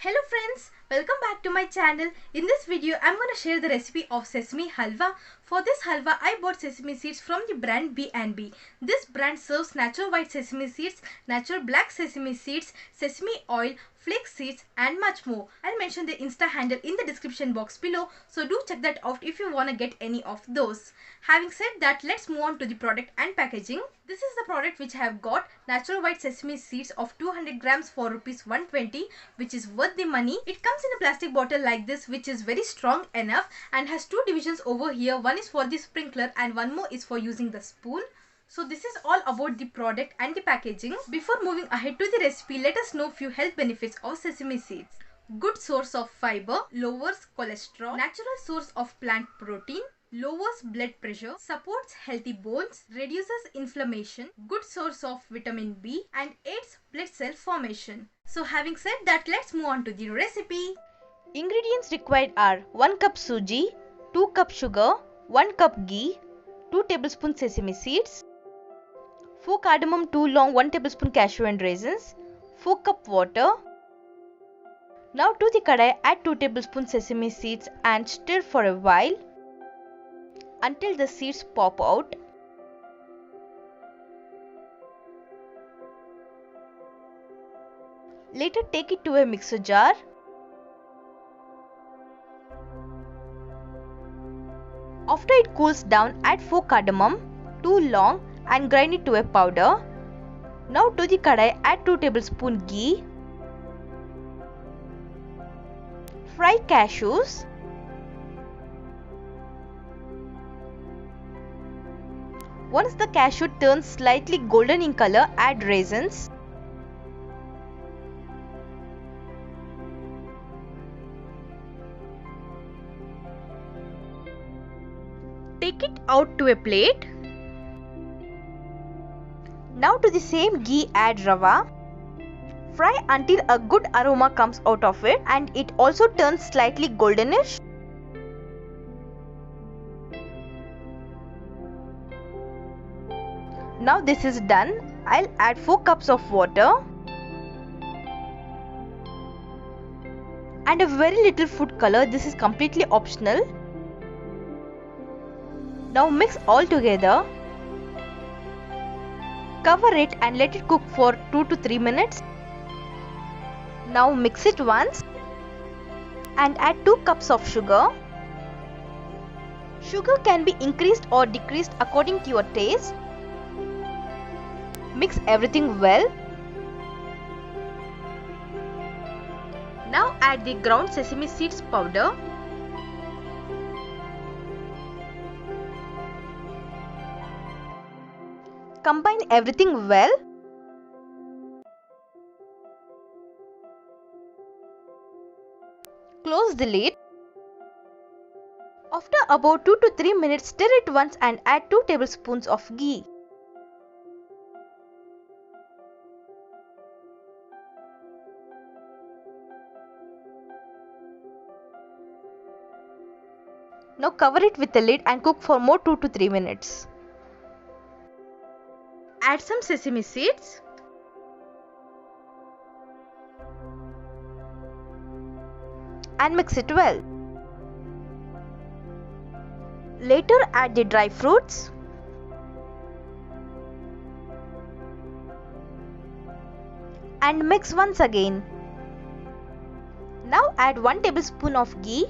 Hello friends, welcome back to my channel. In this video, I'm going to share the recipe of sesame halwa. For this halwa, I bought sesame seeds from the brand BNB. This brand serves natural white sesame seeds, natural black sesame seeds, sesame oil, flax seeds and much more. I'll mention the Insta handle in the description box below, so do check that out if you want to get any of those. Having said that, let's move on to the product and packaging. This is the product which I have got, natural white sesame seeds of 200 grams for ₹120, which is worth the money. It comes in a plastic bottle like this, which is very strong enough and has two divisions over here. One is for the sprinkler and one more is for using the spoon. So this is all about the product and the packaging. Before moving ahead to the recipe, let us know few health benefits of sesame seeds. Good source of fiber, lowers cholesterol, natural source of plant protein, lowers blood pressure, supports healthy bones, reduces inflammation, good source of vitamin B and aids blood cell formation. So having said that, let's move on to the recipe. Ingredients required are 1 cup sooji, 2 cup sugar, 1 cup ghee, 2 tablespoons sesame seeds, 4 cardamom, 2 long, 1 tablespoon cashew and raisins, 4 cup water. Now to the kadai, add 2 tablespoons sesame seeds and stir for a while until the seeds pop out. Later take it to a mixer jar. After it cools down, add 4 cardamom, 2 long and grind it to a powder. Now to the kadai, add 2 tablespoons ghee. Fry cashews. Once the cashew turns slightly golden in color, add raisins. Take it out to a plate. Now to the same ghee add rava. Fry until a good aroma comes out of it and it also turns slightly goldenish. Now this is done. I'll add 4 cups of water and a very little food color. This is completely optional. Now mix all together. Cover it and let it cook for 2 to 3 minutes. Now mix it once and add 2 cups of sugar. Sugar can be increased or decreased according to your taste. Mix everything well. Now add the ground sesame seeds powder. Combine everything well. Close the lid. After about 2 to 3 minutes, stir it once and add 2 tablespoons of ghee. Now cover it with the lid and cook for more 2 to 3 minutes. Add some sesame seeds. And mix it well. Later add the dry fruits. And mix once again. Now add 1 tablespoon of ghee.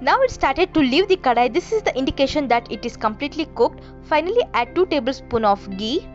Now it started to leave the kadai. This is the indication that it is completely cooked. Finally add 2 tablespoons of ghee.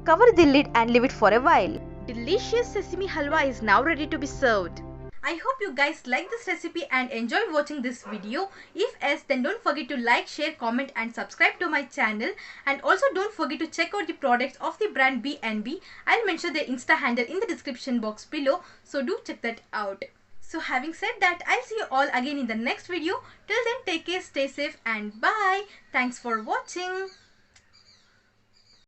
Cover the lid and leave it for a while. Delicious sesame halwa is now ready to be served. I hope you guys like this recipe and enjoy watching this video. If yes, then don't forget to like, share, comment and subscribe to my channel. And also don't forget to check out the products of the brand BNB. I'll mention their Insta handle in the description box below, so do check that out. So having said that, I'll see you all again in the next video. Till then, take care, stay safe and bye. Thanks for watching.